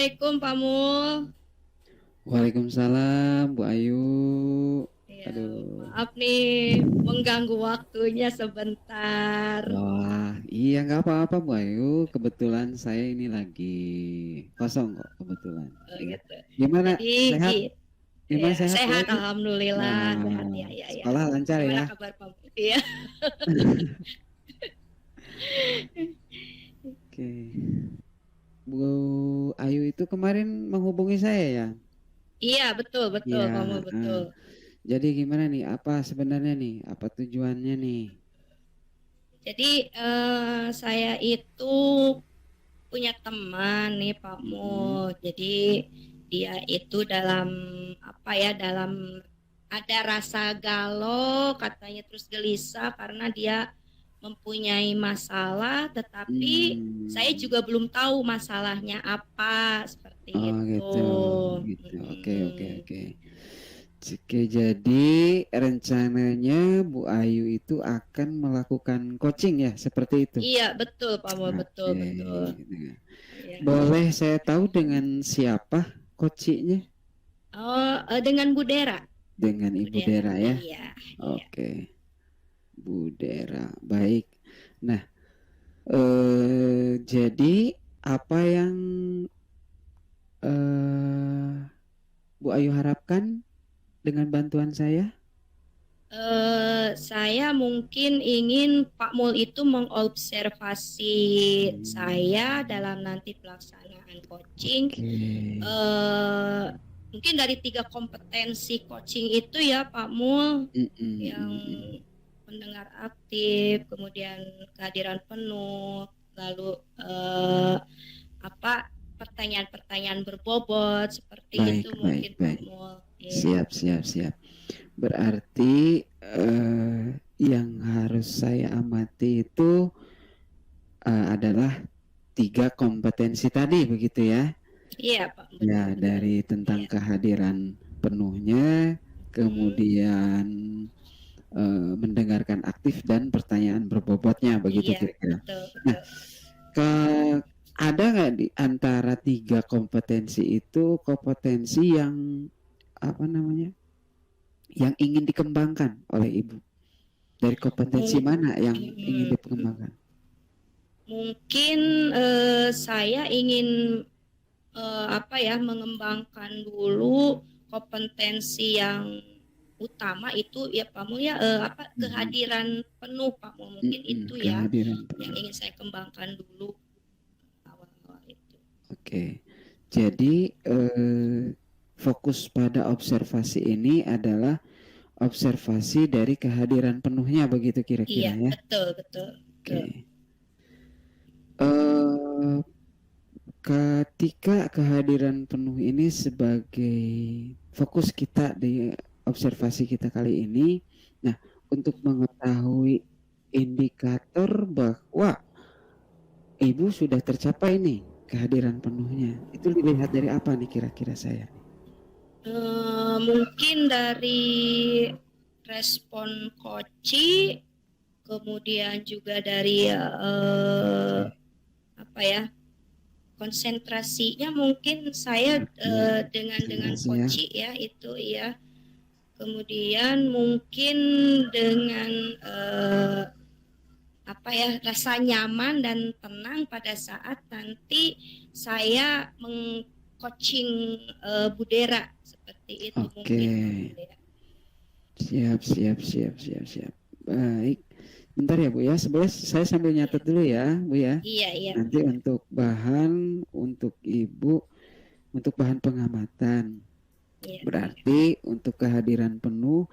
Assalamualaikum Pak Mul. Waalaikumsalam Bu Ayu. Ya, Aduh. maaf nih mengganggu waktunya sebentar. Wah, iya nggak apa-apa Bu Ayu. Kebetulan saya ini lagi kosong kok kebetulan. Ya. Gitu. Gimana Jadi, sehat? Gimana ya sehat Bu sehat, Ayu? alhamdulillah sehat Nah, ya, ya, ya. sekolah lancar Gimana ya? kabar Pak Mul? Iya, Oke. Bu Ayu itu kemarin menghubungi saya ya? iya betul betul Iya. Pak Mul eh. betul. Jadi gimana nih? Apa sebenarnya nih? Apa tujuannya nih? Jadi saya itu punya teman nih Pak Mm-mm. Mul. Jadi dia itu dalam apa ya dalam ada rasa galau katanya terus gelisah karena dia mempunyai masalah tetapi saya Hmm. juga belum tahu masalahnya apa seperti Oh itu. gitu, gitu. Oke, oke, Mm-mm. oke. Oke, jadi rencananya Bu Ayu itu akan melakukan coaching ya, seperti itu. Iya betul Pak Mul betul Oke, betul. gitu ya. Iya. Boleh saya tahu dengan siapa coachingnya? Oh dengan Budera. Dengan Ibu Budera. Dera ya. Iya iya. Oke, Bu Dera. Baik. Nah, jadi apa yang Bu Ayu harapkan dengan bantuan saya? Saya mungkin ingin Pak Mul itu mengobservasi saya Hmm, dalam nanti pelaksanaan coaching. oke. Eh, Mungkin dari 3 kompetensi coaching itu ya Pak Mul, Mm, mm, yang mm, mm. mendengar aktif, kemudian kehadiran penuh, lalu apa pertanyaan-pertanyaan berbobot seperti Baik, itu baik, mungkin Pak baik. Mul. Iya. Siap, siap, siap. Berarti yang harus saya amati itu adalah 3 kompetensi tadi, begitu ya? Iya Pak, Ya, betul betul. dari tentang Iya. kehadiran penuhnya, Hmm. kemudian mendengarkan aktif dan pertanyaan berbobotnya, begitu Iya, kira-kira. betul, Nah, betul. ke ada nggak di antara 3 kompetensi itu kompetensi yang apa namanya yang ingin dikembangkan oleh ibu? Dari kompetensi Mung- mana yang ingin mm, dikembangkan? Mungkin saya ingin apa ya mengembangkan dulu kompetensi yang utama itu ya Pak Mu ya apa Mhm. kehadiran penuh Pak Mu mungkin Mhm, itu ya kehadiran yang penuh. ingin saya kembangkan dulu awal-awal itu. Oke. Jadi fokus pada observasi ini adalah observasi dari kehadiran penuhnya begitu Iya, kira-kira ya. betul, betul, betul. Oke. Eh Ketika kehadiran penuh ini sebagai fokus kita di observasi kita kali ini, nah untuk mengetahui indikator bahwa ibu sudah tercapai nih kehadiran penuhnya, itu dilihat dari apa nih kira-kira saya nih? Mungkin dari respon koci, kemudian juga dari apa ya konsentrasinya mungkin saya Oke, dengan konsentrasi ya. koci ya itu ya, kemudian mungkin dengan apa ya rasa nyaman dan tenang pada saat nanti saya mengcoaching Budera seperti itu Oke, mungkin Pak Mul ya. siap, siap, siap, siap, siap. Baik, bentar ya Bu ya, sebelah saya sambil Iya nyatet dulu ya Bu ya. iya iya Nanti Pak. untuk bahan untuk ibu untuk bahan pengamatan. Iya iya Berarti untuk kehadiran penuh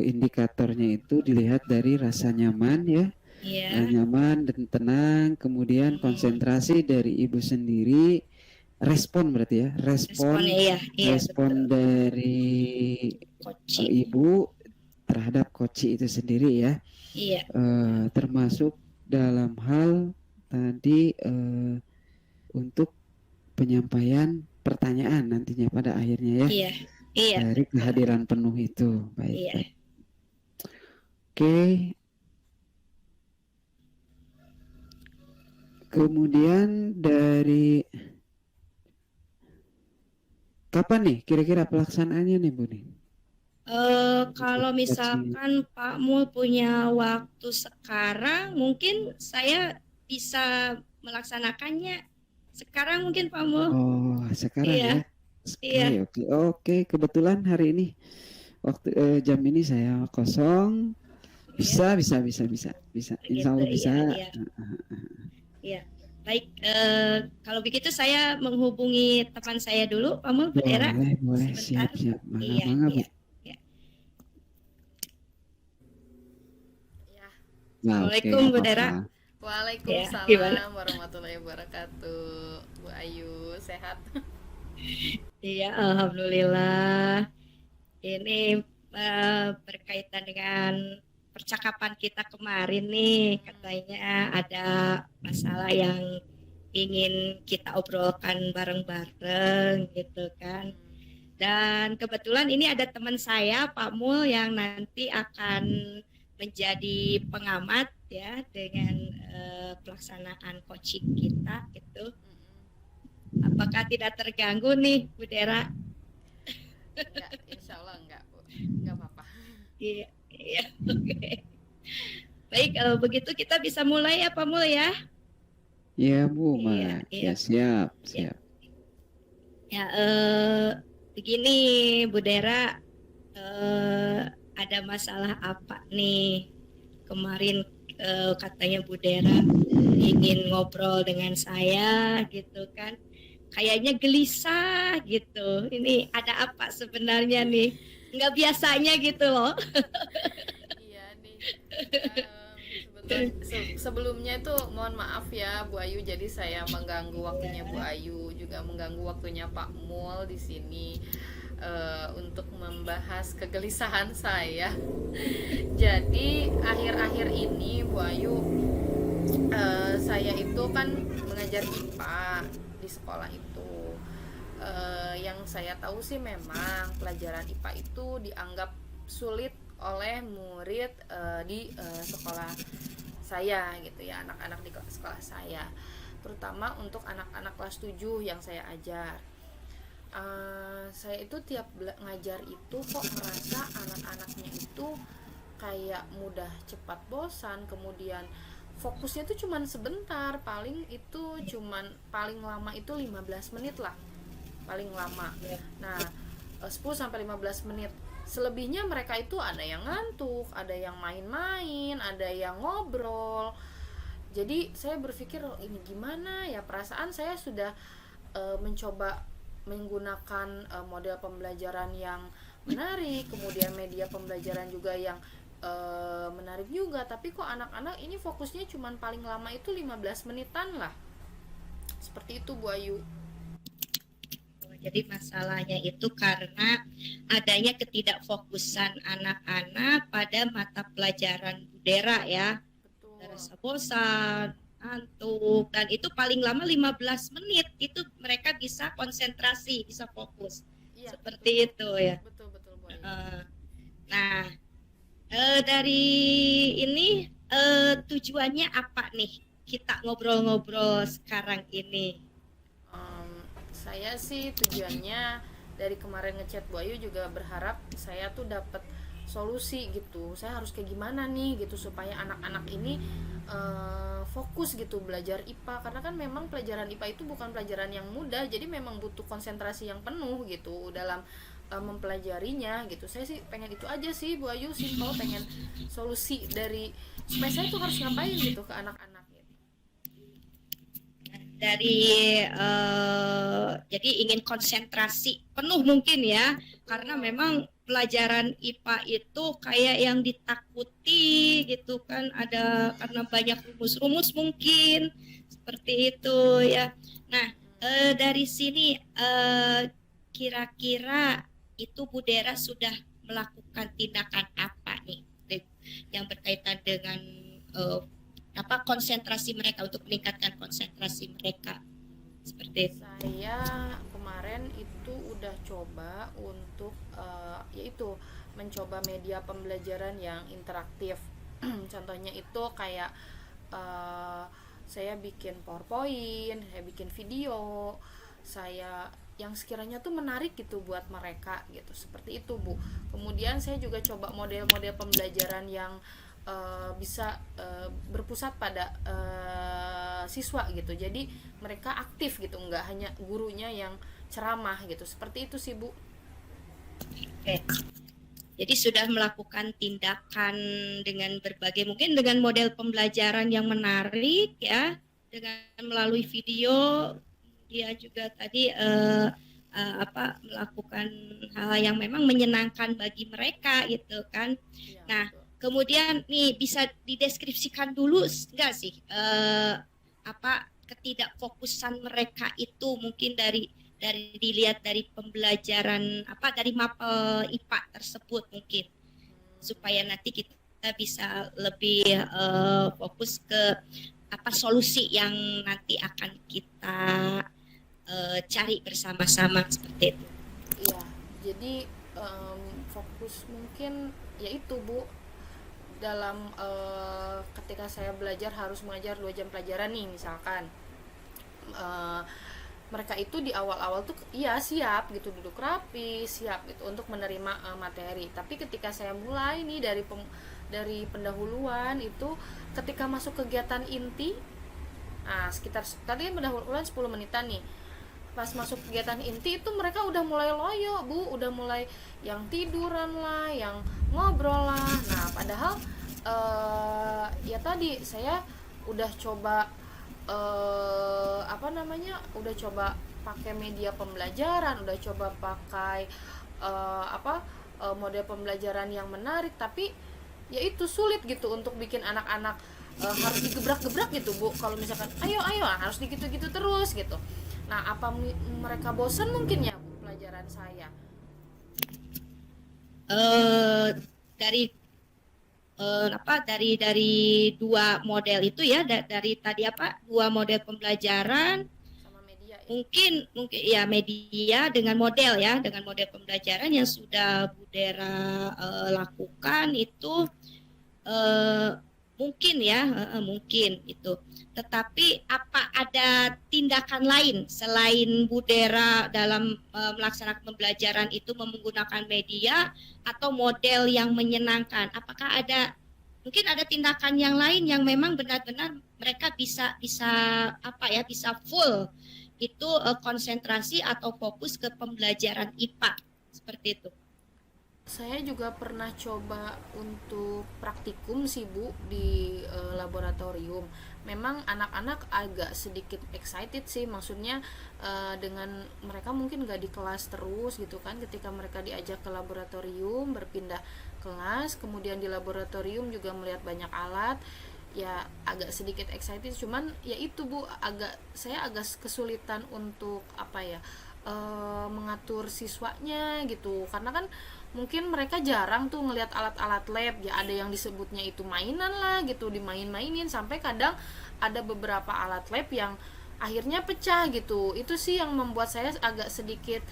indikatornya itu dilihat dari rasa nyaman ya, iya. nyaman dan tenang, kemudian Hmm, konsentrasi dari ibu sendiri, respon berarti ya, responnya respon iya iya betul. respon dari Koci. ibu terhadap koci itu sendiri ya, Iya termasuk dalam hal tadi untuk penyampaian pertanyaan nantinya pada akhirnya ya iya iya dari betul. kehadiran penuh itu. Baik, Iya. baik. Oke, kemudian dari Kapan nih kira-kira pelaksanaannya nih Bu nih? Untuk Kalau coaching. misalkan Pak Mul punya waktu sekarang, mungkin saya bisa melaksanakannya sekarang mungkin Pak Mul. Oh, sekarang Iya, ya. Oke, iya, oke, oke. Kebetulan hari ini waktu jam ini saya kosong. iya, Bisa, bisa, bisa, bisa, bisa. Insya gitu. Allah bisa. Iya, iya, iya. Baik, kalau begitu saya menghubungi teman saya dulu, Pak Mul, Bu Dera, Boleh, boleh. sebentar. Siap, siap. Mangga, Iya, mangga Bu. iya, iya. Ya. Nah, oke, Assalamualaikum nggak Bu Dera. apa-apa. Ya, gimana? Waalaikumsalam warahmatullahi wabarakatuh. Bu Ayu, sehat? Iya, alhamdulillah. Ini berkaitan dengan percakapan kita kemarin nih, katanya ada masalah yang ingin kita obrolkan bareng-bareng gitu kan. Dan kebetulan ini ada teman saya, Pak Mul, yang nanti akan menjadi pengamat ya dengan pelaksanaan coaching kita gitu. Apakah tidak terganggu nih, Bu Dera? Enggak, insya Allah enggak, Bu. Enggak apa-apa. Iya, iya, oke. Baik, kalau begitu kita bisa mulai ya, Pak Mul ya. Iya Bu, Iya, Mat. iya, Ya, siap, iya. siap. Ya, begini Bu Dera, ada masalah apa nih? Kemarin katanya Bu Dera ingin ngobrol dengan saya gitu kan. Kayaknya gelisah gitu. Ini ada apa sebenarnya nih? Nggak biasanya gitu loh. Iya nih. Sebelumnya itu mohon maaf ya Bu Ayu, jadi saya mengganggu waktunya Bu Ayu, juga mengganggu waktunya Pak Mul di sini untuk membahas kegelisahan saya. Jadi akhir-akhir ini Bu Ayu, saya itu kan mengajar IPA di sekolah itu. Yang saya tahu sih memang pelajaran IPA itu dianggap sulit oleh murid di sekolah saya gitu ya, anak-anak di sekolah saya, terutama untuk anak-anak kelas 7 yang saya ajar. Saya itu tiap ngajar itu kok merasa anak-anaknya itu kayak mudah cepat bosan, kemudian fokusnya tuh cuman sebentar, paling itu cuman paling lama itu 15 menit lah paling lama. Nah, 10 sampai 15 menit. Selebihnya mereka itu ada yang ngantuk, ada yang main-main, ada yang ngobrol. Jadi saya berpikir, ini gimana ya, perasaan saya sudah mencoba menggunakan model pembelajaran yang menarik, kemudian media pembelajaran juga yang menarik juga, tapi kok anak-anak ini fokusnya cuman paling lama itu 15 menitan lah. Seperti itu Bu Ayu. Jadi masalahnya itu karena adanya ketidakfokusan anak-anak pada mata pelajaran Bu Dera ya. Betul. Rasa bosan, ngantuk, dan itu paling lama 15 menit itu mereka bisa konsentrasi, bisa fokus. Iya, seperti betul. Itu ya. Betul Bu Ayu. Nah, dari ini tujuannya apa nih kita ngobrol-ngobrol sekarang ini? Saya sih tujuannya dari kemarin ngechat Bu Ayu juga berharap saya tuh dapat solusi gitu. Saya harus kayak gimana nih gitu supaya anak-anak ini fokus gitu belajar IPA, karena kan memang pelajaran IPA itu bukan pelajaran yang mudah, jadi memang butuh konsentrasi yang penuh gitu dalam mempelajarinya gitu. Saya sih pengen itu aja sih Bu Ayu, simpel, pengen solusi dari supaya saya tuh harus ngapain gitu ke anak-anak. Dari jadi ingin konsentrasi penuh mungkin ya, karena memang pelajaran IPA itu kayak yang ditakuti gitu kan, ada karena banyak rumus-rumus mungkin seperti itu ya. Nah, dari sini kira-kira itu Bu Dera sudah melakukan tindakan apa nih yang berkaitan dengan konsentrasi mereka, untuk meningkatkan konsentrasi mereka seperti itu. Saya kemarin itu udah coba untuk yaitu mencoba media pembelajaran yang interaktif. Contohnya itu kayak saya bikin PowerPoint, saya bikin video, saya yang sekiranya tuh menarik gitu buat mereka gitu, seperti itu Bu. Kemudian saya juga coba model-model pembelajaran yang bisa berpusat pada siswa gitu, jadi mereka aktif gitu, nggak hanya gurunya yang ceramah gitu, seperti itu sih Bu. Oke. Jadi sudah melakukan tindakan dengan berbagai, mungkin dengan model pembelajaran yang menarik ya, dengan melalui video, dia juga tadi melakukan hal yang memang menyenangkan bagi mereka gitu kan. Iya, Nah, betul. kemudian nih bisa dideskripsikan dulu enggak sih ketidakfokusan mereka itu, mungkin dari dilihat dari pembelajaran dari mapel IPA tersebut, mungkin supaya nanti kita bisa lebih fokus ke solusi yang nanti akan kita cari bersama-sama, seperti itu. Iya, jadi fokus mungkin yaitu Bu, dalam ketika saya belajar harus mengajar 2 jam pelajaran nih misalkan, eh, mereka itu di awal-awal tuh iya siap gitu, duduk rapi, siap gitu untuk menerima materi. Tapi ketika saya mulai nih dari pendahuluan itu, ketika masuk kegiatan inti, nah sekitar tadi kan pendahuluan 10 menitan nih, pas masuk kegiatan inti itu mereka udah mulai loyo Bu, udah mulai yang tiduran lah, yang ngobrol lah. Nah padahal ya tadi saya udah coba udah coba pakai media pembelajaran, udah coba pakai model pembelajaran yang menarik, tapi ya itu sulit gitu untuk bikin anak-anak harus digebrak-gebrak gitu Bu. Kalau misalkan ayo harus gitu-gitu terus gitu. Nah apa mereka bosan mungkin ya Bu pelajaran saya? Dari dari dua model itu ya, dari tadi dua model pembelajaran, Sama media ya. mungkin ya media dengan model pembelajaran yang sudah Bu Dera lakukan itu mungkin ya, mungkin itu. Tetapi apa ada tindakan lain selain Bu Dera dalam melaksanakan pembelajaran itu menggunakan media atau model yang menyenangkan? Apakah mungkin ada tindakan yang lain yang memang benar-benar mereka bisa full itu konsentrasi atau fokus ke pembelajaran IPA, seperti itu? Saya juga pernah coba untuk praktikum sih Bu di laboratorium. Memang anak-anak agak sedikit excited sih, maksudnya dengan mereka mungkin gak di kelas terus gitu kan, ketika mereka diajak ke laboratorium, berpindah kelas, kemudian di laboratorium juga melihat banyak alat, ya agak sedikit excited. Cuman ya itu Bu, saya agak kesulitan untuk mengatur siswanya gitu, karena kan mungkin mereka jarang tuh ngelihat alat-alat lab ya, ada yang disebutnya itu mainan lah gitu, dimain-mainin, sampai kadang ada beberapa alat lab yang akhirnya pecah gitu. Itu sih yang membuat saya agak sedikit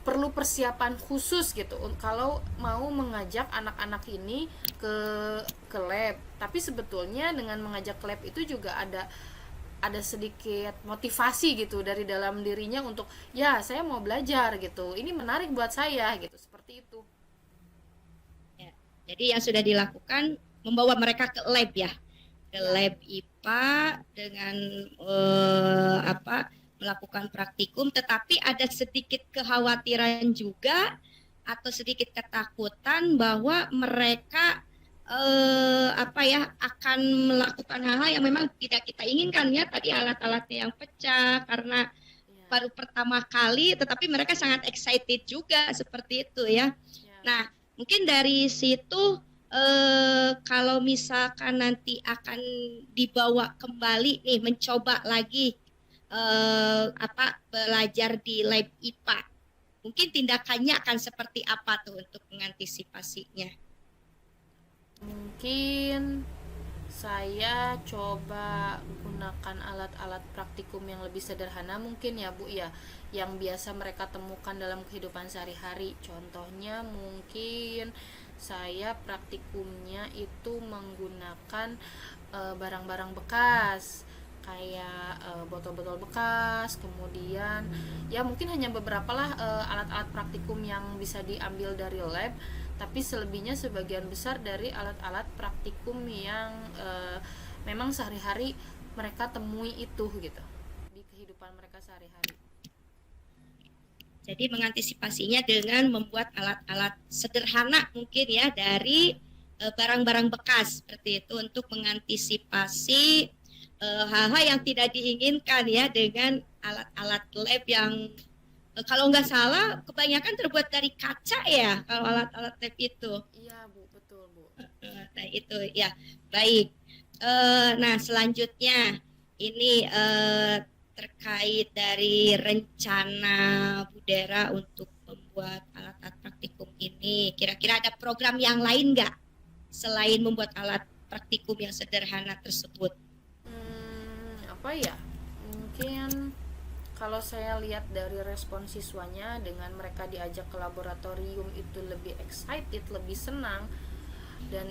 perlu persiapan khusus gitu kalau mau mengajak anak-anak ini ke lab. Tapi sebetulnya dengan mengajak ke lab itu juga ada sedikit motivasi gitu dari dalam dirinya untuk ya saya mau belajar gitu, ini menarik buat saya gitu, seperti itu Ya, jadi yang sudah dilakukan membawa mereka ke lab ya, ke ya. lab IPA dengan melakukan praktikum, tetapi ada sedikit kekhawatiran juga atau sedikit ketakutan bahwa mereka akan melakukan hal-hal yang memang tidak kita inginkan ya, tadi alat-alatnya yang pecah karena Ya, baru pertama kali, tetapi mereka sangat excited juga, seperti itu ya. ya. Nah, mungkin dari situ kalau misalkan nanti akan dibawa kembali nih, mencoba lagi belajar di lab IPA, mungkin tindakannya akan seperti apa tuh untuk mengantisipasinya? Mungkin saya coba gunakan alat-alat praktikum yang lebih sederhana mungkin ya Bu ya, yang biasa mereka temukan dalam kehidupan sehari-hari. Contohnya mungkin saya praktikumnya itu menggunakan barang-barang bekas, kayak botol-botol bekas, kemudian ya mungkin hanya beberapa lah alat-alat praktikum yang bisa diambil dari lab, tapi selebihnya sebagian besar dari alat-alat praktikum yang memang sehari-hari mereka temui itu gitu di kehidupan mereka sehari-hari. Jadi mengantisipasinya dengan membuat alat-alat sederhana mungkin ya dari barang-barang bekas seperti itu untuk mengantisipasi hal-hal yang tidak diinginkan ya dengan alat-alat lab yang kalau nggak salah kebanyakan terbuat dari kaca ya kalau alat-alat lab itu. Iya Bu, betul Bu. Nah itu ya baik. Nah selanjutnya ini terkait dari rencana Budera untuk membuat alat-alat praktikum ini, kira-kira ada program yang lain nggak selain membuat alat praktikum yang sederhana tersebut? Apa ya? Mungkin kalau saya lihat dari respon siswanya dengan mereka diajak ke laboratorium itu lebih excited, lebih senang, dan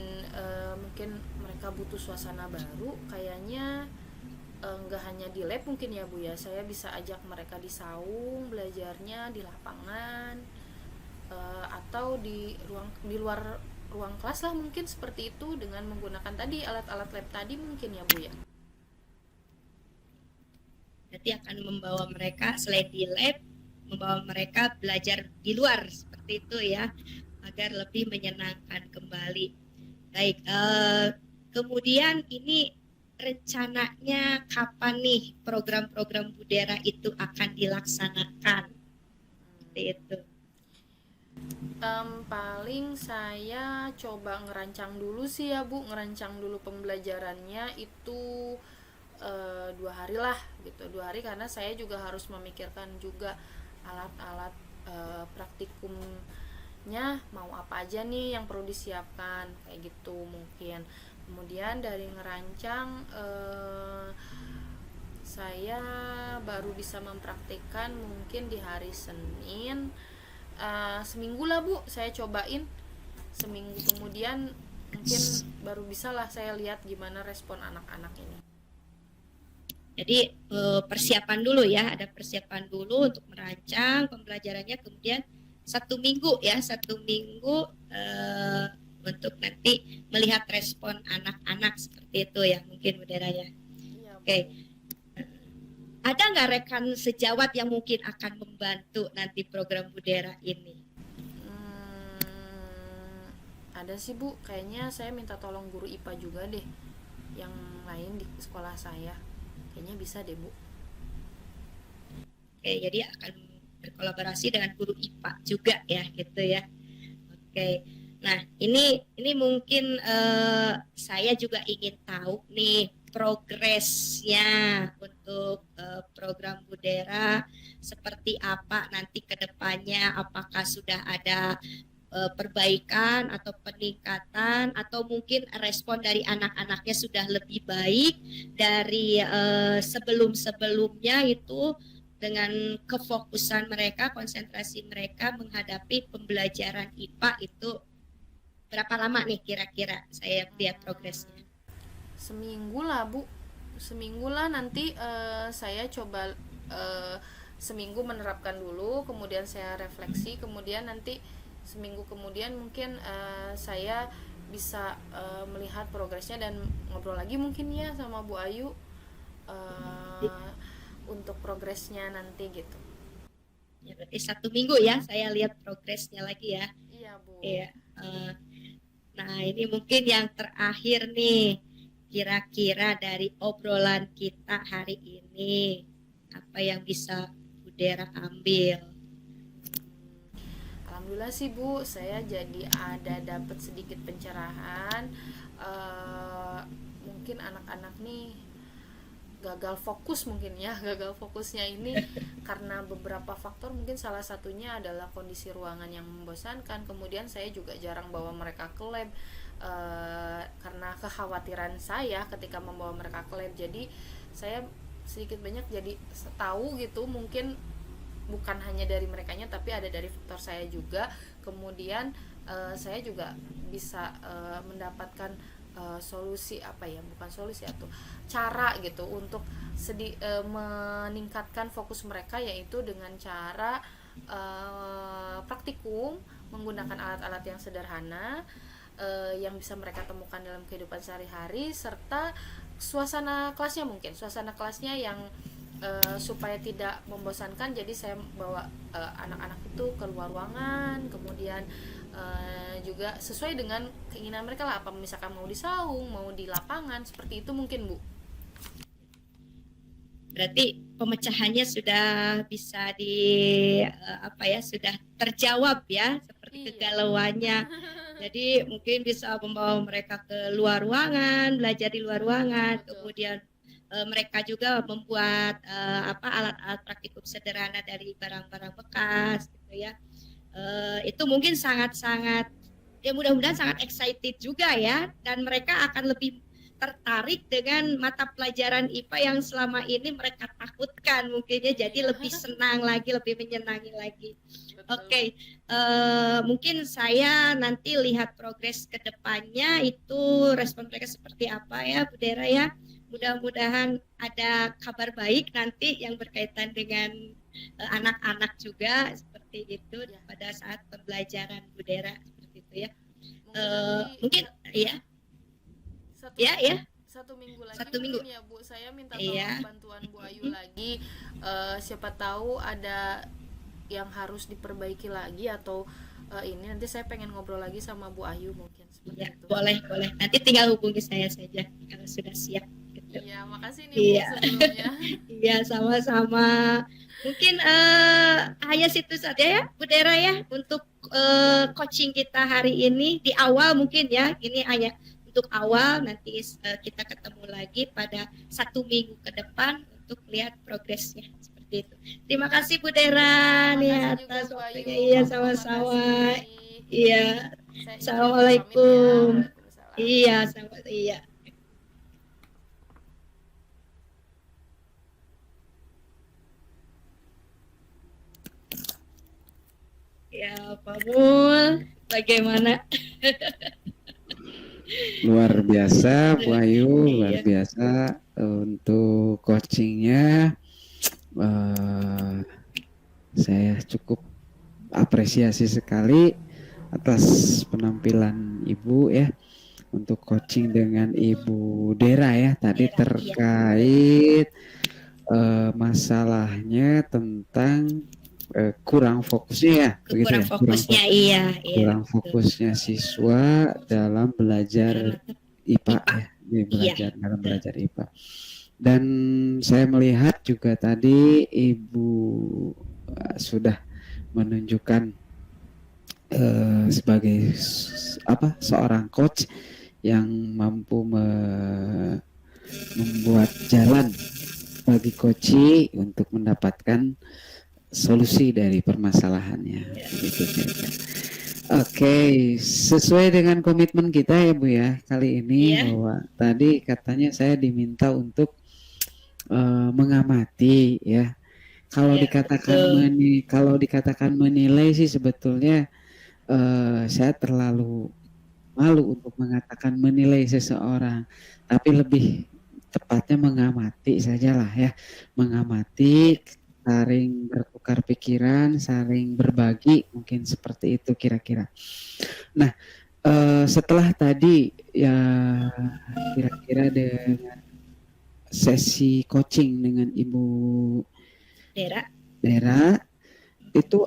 mungkin mereka butuh suasana baru. Kayaknya nggak hanya di lab mungkin ya Bu ya, saya bisa ajak mereka di saung belajarnya di lapangan, atau di luar ruang kelas lah mungkin seperti itu dengan menggunakan tadi alat-alat lab tadi mungkin ya Bu ya. Berarti akan membawa mereka selain di lab, membawa mereka belajar di luar seperti itu ya, agar lebih menyenangkan kembali. Baik, kemudian ini rencananya kapan nih program-program Budera itu akan dilaksanakan? Seperti itu. Paling saya coba ngerancang dulu sih ya Bu, ngerancang dulu pembelajarannya itu 2 hari lah gitu, 2 hari, karena saya juga harus memikirkan juga alat-alat praktikumnya mau apa aja nih yang perlu disiapkan kayak gitu mungkin. Kemudian dari ngerancang saya baru bisa mempraktikkan mungkin di hari Senin, seminggu lah Bu saya cobain, seminggu kemudian mungkin baru bisa lah saya lihat gimana respon anak-anak ini. Jadi persiapan dulu ya, ada persiapan dulu untuk merancang pembelajarannya, kemudian 1 minggu ya, 1 minggu untuk nanti melihat respon anak-anak seperti itu ya mungkin Budera ya. Iya, Bu. Oke. Ada nggak rekan sejawat yang mungkin akan membantu nanti program Budera ini? Ada sih Bu, kayaknya saya minta tolong guru IPA juga deh yang lain di sekolah saya, kayaknya bisa deh Bu. Oke, jadi akan berkolaborasi dengan guru IPA juga ya gitu ya. Oke, nah ini mungkin saya juga ingin tahu nih progresnya untuk program Budera seperti apa nanti ke depannya, apakah sudah ada perbaikan atau peningkatan, atau mungkin respon dari anak-anaknya sudah lebih baik dari sebelum-sebelumnya itu dengan kefokusan mereka, konsentrasi mereka menghadapi pembelajaran IPA itu berapa lama nih kira-kira saya lihat progresnya? Seminggu lah Bu, seminggu lah nanti saya coba seminggu menerapkan dulu, kemudian saya refleksi, kemudian nanti seminggu kemudian mungkin saya bisa melihat progresnya dan ngobrol lagi mungkin ya sama Bu Ayu untuk progresnya nanti gitu. Ya, berarti 1 minggu ya saya lihat progresnya lagi ya. Iya Bu. Iya. Nah ini mungkin yang terakhir nih, kira-kira dari obrolan kita hari ini apa yang bisa Budera ambil? Alhamdulillah sih Bu, saya jadi ada dapat sedikit pencerahan. Mungkin anak-anak nih gagal fokus mungkin ya, gagal fokusnya ini karena beberapa faktor, mungkin salah satunya adalah kondisi ruangan yang membosankan, kemudian saya juga jarang bawa mereka ke lab karena kekhawatiran saya ketika membawa mereka ke lab, jadi saya sedikit banyak jadi tahu gitu, mungkin bukan hanya dari merekanya tapi ada dari faktor saya juga. Kemudian saya juga bisa mendapatkan solusi apa ya, bukan solusi atau cara gitu untuk meningkatkan fokus mereka, yaitu dengan cara praktikum menggunakan alat-alat yang sederhana yang bisa mereka temukan dalam kehidupan sehari-hari, serta suasana kelasnya yang supaya tidak membosankan. Jadi saya bawa anak-anak itu keluar ruangan, kemudian juga sesuai dengan keinginan mereka lah, apa misalkan mau di saung, mau di lapangan, seperti itu mungkin Bu. Berarti pemecahannya sudah bisa sudah terjawab ya, seperti kegalauannya. Jadi mungkin bisa membawa mereka ke luar ruangan, belajar di luar ruangan. Betul. Kemudian mereka juga membuat alat-alat praktikum sederhana dari barang-barang bekas gitu ya. Itu mungkin sangat-sangat ya, mudah-mudahan sangat excited juga ya, dan mereka akan lebih tertarik dengan mata pelajaran IPA yang selama ini mereka takutkan mungkinnya, jadi lebih senang lagi, lebih menyenangi lagi. Oke, mungkin saya nanti lihat progres ke depannya itu respon mereka seperti apa ya Bu Dera ya. Mudah-mudahan ada kabar baik nanti yang berkaitan dengan anak-anak juga seperti itu pada saat pembelajaran Bu Dera seperti itu ya. Mungkin ya. Satu minggu ya Bu, saya minta tolong bantuan Bu Ayu lagi. Siapa tahu ada yang harus diperbaiki lagi atau ini nanti saya pengen ngobrol lagi sama Bu Ayu mungkin seperti itu. Boleh. Nanti tinggal hubungi saya saja kalau sudah siap. Gitu. Iya, makasih nih Bu sebelumnya. Iya, sama-sama. Mungkin hanya situ saja ya Bu Dera ya untuk coaching kita hari ini di awal mungkin ya. Ini hanya untuk awal, nanti kita ketemu lagi pada 1 minggu ke depan untuk lihat progresnya seperti itu. Terima kasih Bu Dera nih atas waktunya. Iya, sama-sama. Iya. Assalamualaikum. Iya, iya. Ya, Pak Mul, bagaimana? Luar biasa Bu Ayu, luar biasa untuk coachingnya. Saya cukup apresiasi sekali atas penampilan Ibu ya untuk coaching dengan Ibu Dera ya tadi terkait masalahnya tentang kurang fokusnya ya, kurang fokusnya kurang fokusnya siswa dalam belajar IPA ya, dalam belajar IPA. Dan saya melihat juga tadi Ibu sudah menunjukkan sebagai seorang coach yang mampu membuat jalan bagi coach untuk mendapatkan solusi dari permasalahannya. Oke, sesuai dengan komitmen kita ya Bu ya kali ini bahwa tadi katanya saya diminta untuk mengamati ya. Kalau dikatakan menilai sih sebetulnya saya terlalu malu untuk mengatakan menilai seseorang, tapi lebih tepatnya mengamati sajalah ya, mengamati, saling bertukar pikiran, saling berbagi, mungkin seperti itu kira-kira. Nah, setelah tadi ya kira-kira dengan sesi coaching dengan Ibu Dera itu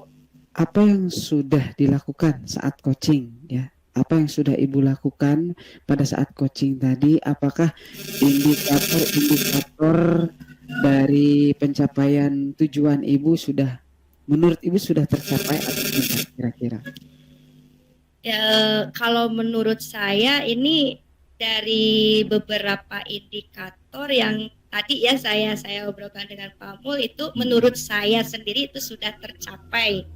apa yang sudah dilakukan saat coaching ya? Apa yang sudah Ibu lakukan pada saat coaching tadi? Apakah indikator dari pencapaian tujuan Ibu menurut Ibu sudah tercapai atau tidak kira-kira? Ya, kalau menurut saya ini dari beberapa indikator yang tadi ya saya obrolkan dengan Pak Mul itu menurut saya sendiri itu sudah tercapai.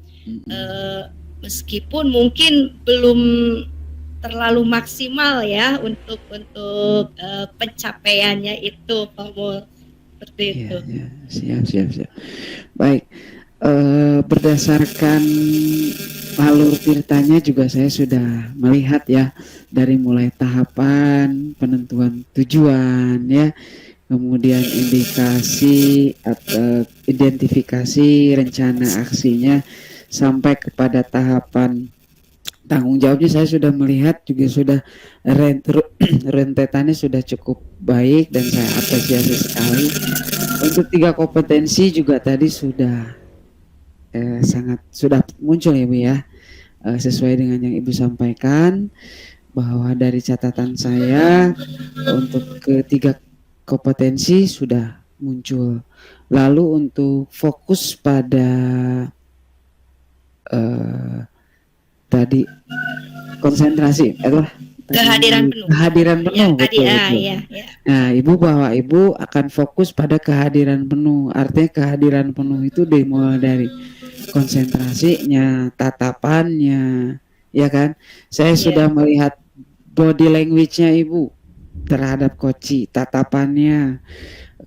Meskipun mungkin belum terlalu maksimal ya untuk pencapaiannya itu Pak Mul. Seperti itu. Ya, siap. Baik, berdasarkan alur tirtanya juga saya sudah melihat ya, dari mulai tahapan penentuan tujuan ya, kemudian indikasi atau identifikasi rencana aksinya, sampai kepada tahapan tanggung jawabnya. Saya sudah melihat juga sudah rentetannya sudah cukup baik dan saya apresiasi sekali. Untuk 3 kompetensi juga tadi sudah sangat sudah muncul ya Bu ya, sesuai dengan yang Ibu sampaikan, bahwa dari catatan saya untuk ketiga kompetensi sudah muncul. Lalu untuk fokus pada tadi konsentrasi adalah Kehadiran penuh. Kehadiran penuh, Ya, tadi betul. ya. Nah, Ibu akan fokus pada kehadiran penuh. Artinya kehadiran penuh itu dimulai dari konsentrasinya, tatapannya, ya kan? Saya Iya. sudah melihat body language-nya Ibu terhadap koci, tatapannya,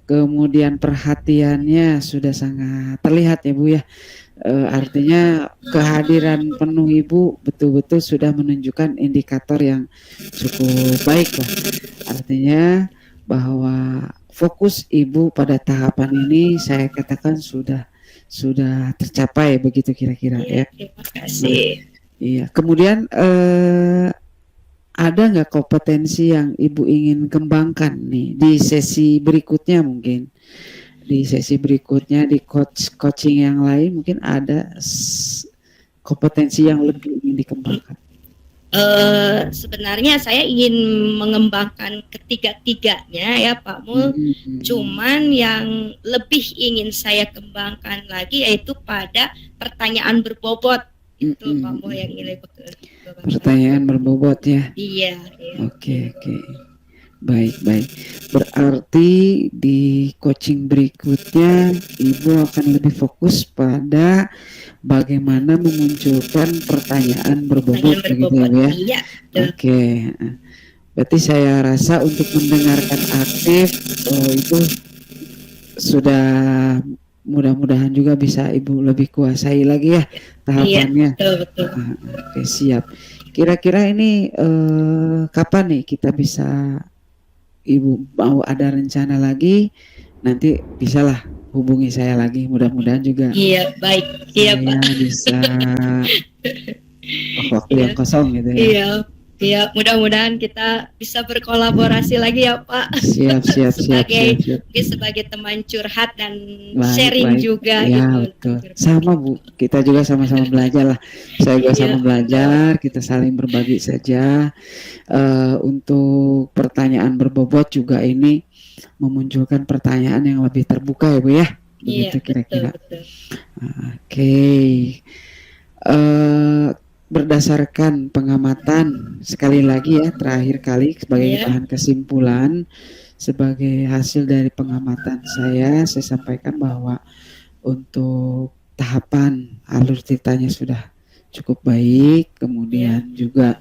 kemudian perhatiannya sudah sangat terlihat ya Bu ya. Artinya kehadiran penuh Ibu betul-betul sudah menunjukkan indikator yang cukup baik lah. Artinya bahwa fokus Ibu pada tahapan ini saya katakan sudah tercapai, begitu kira-kira Iya, ya. terima kasih. Iya. Kemudian ada nggak kompetensi yang Ibu ingin kembangkan nih di sesi berikutnya mungkin? Di sesi berikutnya di coaching yang lain mungkin ada kompetensi yang lebih ingin dikembangkan. Sebenarnya saya ingin mengembangkan ketiga-tiganya ya Pak Mul. Cuman yang lebih ingin saya kembangkan lagi yaitu pada pertanyaan berbobot. Itu Pak Mul yang ingin pertanyaan berbobot ya. Iya. Oke. Baik. Berarti di coaching berikutnya Ibu akan lebih fokus pada bagaimana memunculkan pertanyaan berbobot begitu ya. Iya. Oke. Berarti saya rasa untuk mendengarkan aktif itu sudah, mudah-mudahan juga bisa Ibu lebih kuasai lagi ya tahapannya. Iya, betul. Oke, siap. Kira-kira ini kapan nih kita bisa, Ibu mau ada rencana lagi, nanti bisalah hubungi saya lagi, mudah-mudahan juga. Iya, baik. Iya, Pak. Bisa waktu yang kosong gitu ya. Iya, mudah-mudahan kita bisa berkolaborasi lagi ya Pak. Siap. Sebagai teman curhat dan baik, sharing juga. Ya gitu. betul. Sama Bu, kita juga sama-sama belajar lah. Saya juga sama belajar, kita saling berbagi saja. Untuk pertanyaan berbobot juga ini memunculkan pertanyaan yang lebih terbuka ya Bu ya. Begitu kira-kira. Betul. Oke. Berdasarkan pengamatan, sekali lagi ya, terakhir kali sebagai bahan kesimpulan, sebagai hasil dari pengamatan saya sampaikan bahwa untuk tahapan alur ceritanya sudah cukup baik, kemudian juga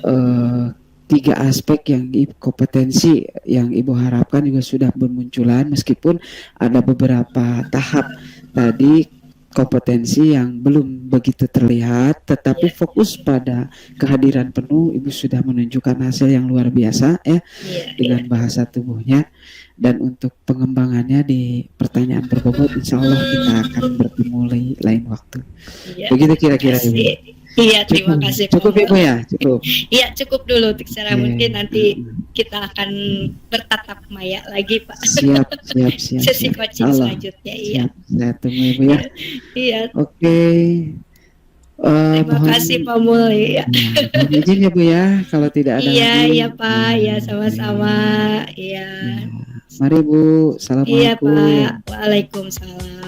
3 aspek yang kompetensi yang Ibu harapkan juga sudah bermunculan, meskipun ada beberapa tahap tadi kompetensi yang belum begitu terlihat, tetapi fokus pada kehadiran penuh Ibu sudah menunjukkan hasil yang luar biasa ya, dengan bahasa tubuhnya. Dan untuk pengembangannya di pertanyaan berbobot, insya Allah kita akan bertemu lain waktu. Begitu kira-kira Ibu. Iya, terima kasih. Cukup Ibu ya, cukup. Iya, cukup dulu. Mungkin nanti kita akan bertatap maya lagi Pak. Siap. Sesi coaching selanjutnya. Iya. Saya tunggu Ibu ya. Iya. Oke. Terima kasih Pak Mul. Ya. Izin ya Bu ya, kalau tidak ada. Iya Pak. Ya sama-sama. Iya. Mari Bu. Assalamualaikum. Iya Pak. Waalaikumsalam.